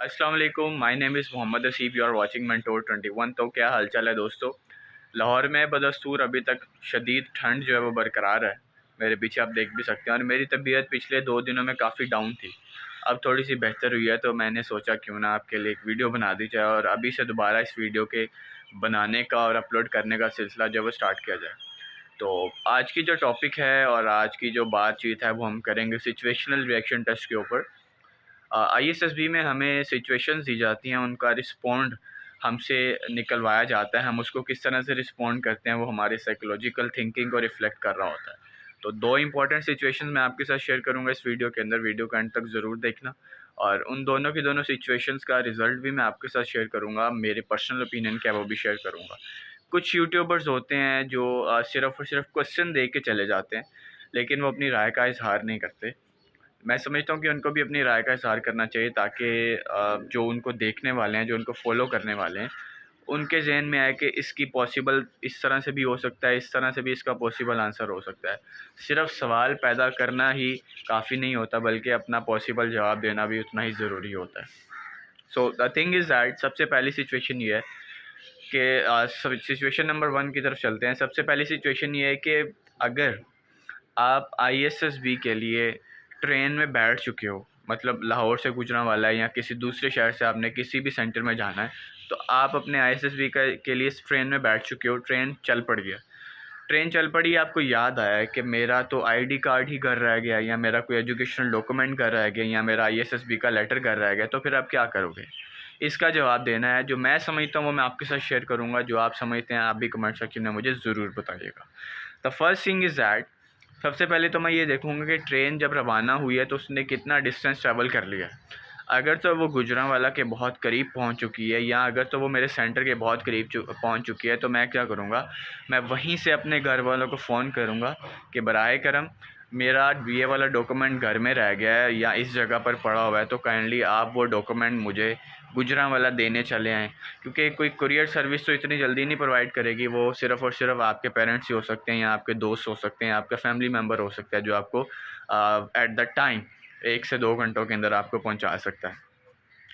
अस्सलाम वालेकुम, my name is Mohammad Aseeb, you are watching Mentor 21। तो क्या हालचाल है दोस्तों। लाहौर में बदस्तूर अभी तक शदीद ठंड जो है वो बरकरार है। मेरे पीछे आप देख भी सकते हैं और मेरी तबीयत पिछले 2 दिनों में काफ़ी डाउन थी। अब थोड़ी सी बेहतर हुई है तो मैंने सोचा क्यों ना आपके लिए एक वीडियो बना दी जाए और अभी से दोबारा इस वीडियो के बनाने का और अपलोड करने का सिलसिला जो है वो स्टार्ट किया जाए। तो आज की जो टॉपिक है और आज की जो बातचीत है वो हम करेंगे सिचुएशनल रिएक्शन टेस्ट के ऊपर। आईएसएसबी में हमें सिचुएशंस दी जाती हैं, उनका रिस्पॉन्ड हमसे निकलवाया जाता है। हम उसको किस तरह से रिस्पॉन्ड करते हैं वो हमारे साइकोलॉजिकल थिंकिंग को रिफ्लेक्ट कर रहा होता है। तो दो इंपॉर्टेंट सिचुएशन मैं आपके साथ शेयर करूंगा इस वीडियो के अंदर। वीडियो का एंड तक ज़रूर देखना और उन दोनों की दोनों सिचुएशंस का रिज़ल्ट भी मैं आपके साथ शेयर करूंगा। मेरे पर्सनल ओपिनियन क्या है वो भी शेयर करूंगा। कुछ यूट्यूबर्स होते हैं जो सिर्फ़ और सिर्फ क्वेश्चन दे के चले जाते हैं, लेकिन वो अपनी राय का इजहार नहीं करते। मैं समझता हूँ कि उनको भी अपनी राय का इज़हार करना चाहिए ताकि जो उनको देखने वाले हैं, जो उनको फॉलो करने वाले हैं, उनके ज़हन में आए कि इसकी पॉसिबल इस तरह से भी हो सकता है, इस तरह से भी इसका पॉसिबल आंसर हो सकता है। सिर्फ़ सवाल पैदा करना ही काफ़ी नहीं होता, बल्कि अपना पॉसिबल जवाब देना भी उतना ही ज़रूरी होता है। So the thing is that सबसे पहली सिचुएशन ये है कि सिचुएशन नंबर 1 की तरफ चलते हैं। सबसे पहली सिचुएशन ये है कि अगर आप आईएसएसबी के लिए ट्रेन में बैठ चुके हो, मतलब लाहौर से गुजरांवाला है या किसी दूसरे शहर से आपने किसी भी सेंटर में जाना है, तो आप अपने आईएसएसबी के लिए इस ट्रेन में बैठ चुके हो। ट्रेन चल पड़ी है, ट्रेन चल पड़ी, आपको याद आया है कि मेरा तो आईडी कार्ड ही घर रह गया, या मेरा कोई एजुकेशनल डॉक्यूमेंट घर रह गया, या मेरा आईएसएसबी का लेटर घर रह गया। तो फिर आप क्या करोगे? इसका जवाब देना है। जो मैं समझता हूँ वो मैं आपके साथ शेयर करूँगा। जो आप समझते हैं आप भी कमेंट सेक्शन में मुझे ज़रूर बताइएगा। The first thing is that सबसे पहले तो मैं ये देखूँगा कि ट्रेन जब रवाना हुई है तो उसने कितना डिस्टेंस ट्रैवल कर लिया है। अगर तो वो गुजरांवाला के बहुत करीब पहुंच चुकी है, या अगर तो वो मेरे सेंटर के बहुत करीब पहुंच चुकी है, तो मैं क्या करूँगा, मैं वहीं से अपने घर वालों को फ़ोन करूँगा कि बराए करम मेरा ये वाला डॉक्यूमेंट घर में रह गया है या इस जगह पर पड़ा हुआ है, तो काइंडली आप वो डॉक्यूमेंट मुझे गुजरांवाला देने चले आएँ। क्योंकि कोई कुरियर सर्विस तो इतनी जल्दी नहीं प्रोवाइड करेगी। वो सिर्फ़ और सिर्फ आपके पेरेंट्स ही हो सकते हैं, या आपके दोस्त हो सकते हैं, आपका फैमिली मेम्बर हो सकता है, जो आपको एट द टाइम 1 से 2 घंटों के अंदर आपको पहुंचा सकता है।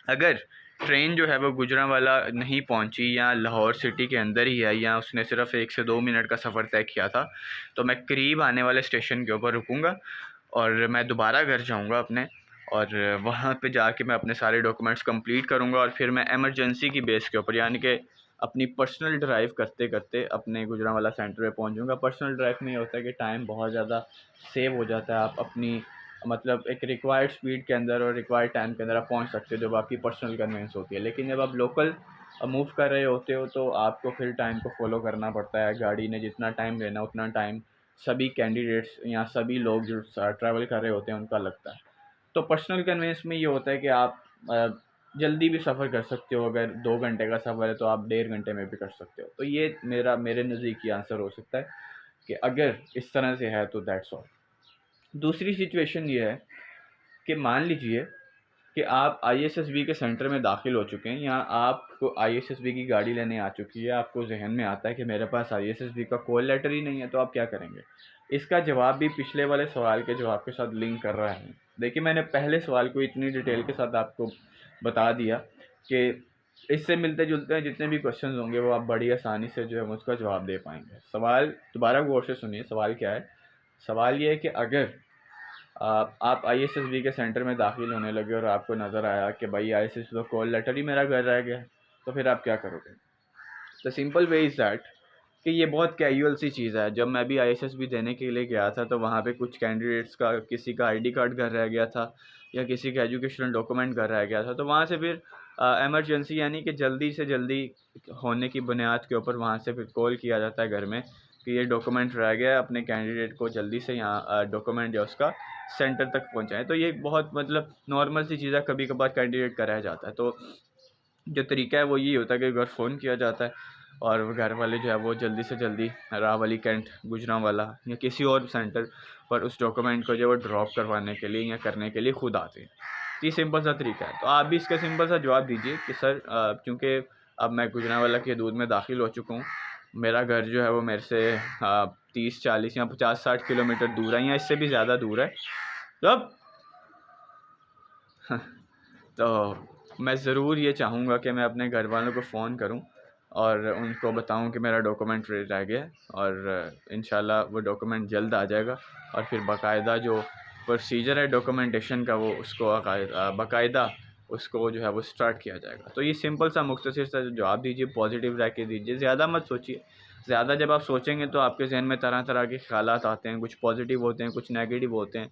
अगर ट्रेन जो है वो गुजरांवाला नहीं पहुंची, या लाहौर सिटी के अंदर ही है, या उसने सिर्फ 1 से 2 मिनट का सफ़र तय किया था, तो मैं करीब आने वाले स्टेशन के ऊपर रुकूंगा और मैं दोबारा घर जाऊंगा अपने, और वहाँ पे जाके मैं अपने सारे डॉक्यूमेंट्स कंप्लीट करूँगा। और फिर मैं एमरजेंसी की बेस के ऊपर, यानी कि अपनी पर्सनल ड्राइव करते करते अपने गुजरांवाला सेंटर पे पहुँचूँगा। पर्सनल ड्राइव में ये होता है कि टाइम बहुत ज़्यादा सेव हो जाता है। आप अपनी मतलब एक रिक्वायर्ड स्पीड के अंदर और रिक्वायर्ड टाइम के अंदर आप पहुंच सकते हो, जब आपकी पर्सनल कन्वेंस होती है। लेकिन जब आप लोकल मूव कर रहे होते हो तो आपको फिर टाइम को फॉलो करना पड़ता है। गाड़ी ने जितना टाइम लेना उतना टाइम सभी कैंडिडेट्स या सभी लोग जो ट्रैवल कर रहे होते हैं उनका लगता है। तो पर्सनल कन्वेंस में ये होता है कि आप जल्दी भी सफ़र कर सकते हो। अगर 2 घंटे का सफ़र है तो आप 1.5 घंटे में भी कर सकते हो। तो ये मेरे नज़दीक ये आंसर हो सकता है कि अगर इस तरह से है तो दैट्स ऑल। दूसरी सिचुएशन ये है कि मान लीजिए कि आप आईएसएसबी के सेंटर में दाखिल हो चुके हैं, या आपको आईएसएसबी की गाड़ी लेने आ चुकी है। आपको जहन में आता है कि मेरे पास आईएसएसबी का कॉल लेटर ही नहीं है, तो आप क्या करेंगे? इसका जवाब भी पिछले वाले सवाल के जवाब के साथ लिंक कर रहा है। देखिए, मैंने पहले सवाल को इतनी डिटेल के साथ आपको बता दिया कि इससे मिलते जुलते जितने भी क्वेश्चन होंगे वो आप बड़ी आसानी से जो है उसका जवाब दे पाएंगे। सवाल दोबारा गौर से सुनिए, सवाल क्या है। सवाल ये है कि अगर आप आईएसएसबी के सेंटर में दाखिल होने लगे और आपको नज़र आया कि भाई आईएसएसबी का कॉल लेटर ही मेरा घर रह गया, तो फिर आप क्या करोगे? The simple way is that कि ये बहुत कैजुअल सी चीज़ है। जब मैं भी आईएसएसबी देने के लिए गया था तो वहाँ पे कुछ कैंडिडेट्स का किसी का आईडी कार्ड घर रह गया था, या किसी का एजुकेशनल डॉक्यूमेंट घर रह गया था। तो वहाँ से फिर एमरजेंसी यानी कि जल्दी से जल्दी होने की बुनियाद के ऊपर वहाँ से फिर कॉल किया जाता है घर में कि ये डॉक्यूमेंट रह गया है, अपने कैंडिडेट को जल्दी से यहाँ डॉक्यूमेंट या उसका सेंटर तक पहुँचाएँ। तो ये बहुत मतलब नॉर्मल सी चीज़ है, कभी कभार कैंडिडेट का रह जाता है। तो जो तरीका है वो यही होता है कि घर फ़ोन किया जाता है और घर वाले जो है वो जल्दी से जल्दी रावली कैंट, गुजरांवाला या किसी और सेंटर पर उस डॉक्यूमेंट को जो है वो ड्रॉप करवाने के लिए या करने के लिए खुद आते हैं। तो ये सिंपल सा तरीका है। तो आप भी इसका सिंपल सा जवाब दीजिए कि सर चूँकि अब मैं गुजरांवाला के दूध में दाखिल हो चुका हूँ, मेरा घर जो है वो मेरे से 30-40 या 50-60 किलोमीटर दूर है, या इससे भी ज़्यादा दूर है। तो अब तो मैं ज़रूर ये चाहूँगा कि मैं अपने घर वालों को फ़ोन करूँ और उनको बताऊँ कि मेरा डॉक्यूमेंट रह गया है, और इंशाल्लाह वो डॉक्यूमेंट जल्द आ जाएगा। और फिर बाकायदा जो प्रोसीजर है डॉक्यूमेंटेशन का, वो उसको बाकायदा उसको जो है वो स्टार्ट किया जाएगा। तो ये सिंपल सा मुख्तसर सा जवाब दीजिए, पॉजिटिव रह के दीजिए, ज़्यादा मत सोचिए। ज़्यादा जब आप सोचेंगे तो आपके जहन में तरह तरह के ख़्यालात आते हैं, कुछ पॉजिटिव होते हैं, कुछ नेगेटिव होते हैं।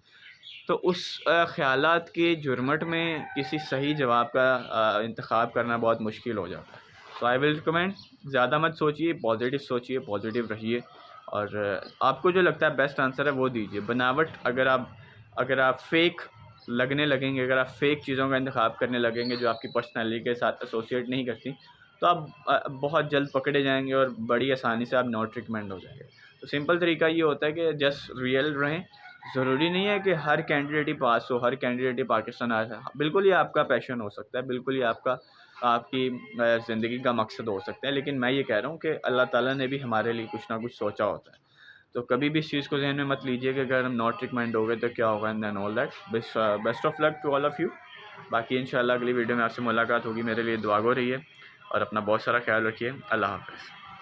तो उस ख़्यालात के झुरमुट में किसी सही जवाब का इंतख़ाब करना बहुत मुश्किल हो जाता है। सो आई विल रिकमेंड, ज़्यादा मत सोचिए, पॉजिटिव सोचिए, पॉजिटिव रहिए, और आपको जो लगता है बेस्ट आंसर है वो दीजिए। बनावट अगर आप फ़ेक लगने लगेंगे, अगर आप फ़ेक चीज़ों का इंतख़ाब करने लगेंगे जो आपकी पर्सनैलिटी के साथ एसोसिएट नहीं करती, तो आप बहुत जल्द पकड़े जाएंगे और बड़ी आसानी से आप नॉट रिकमेंड हो जाएंगे। तो सिंपल तरीका ये होता है कि जस्ट रियल रहें। ज़रूरी नहीं है कि हर कैंडिडेट ही पास हो, हर कैंडिडेट ही पाकिस्तान आ जाए। बिल्कुल ये आपका पैशन हो सकता है, बिल्कुल ये आपकी ज़िंदगी का मकसद हो सकता है, लेकिन मैं ये कह रहा हूँ कि अल्लाह ताला ने भी हमारे लिए कुछ ना कुछ सोचा होता है। तो कभी भी इस चीज़ को ज़हन में मत लीजिए कि अगर हम नॉट रिकमेंड हो गए तो क्या होगा, and then all that. Best of luck to all of you. बाकी इंशाल्लाह अगली वीडियो में आपसे मुलाकात होगी। मेरे लिए दुआ गो रही है और अपना बहुत सारा ख्याल रखिए। अल्लाह हाफ़िज़।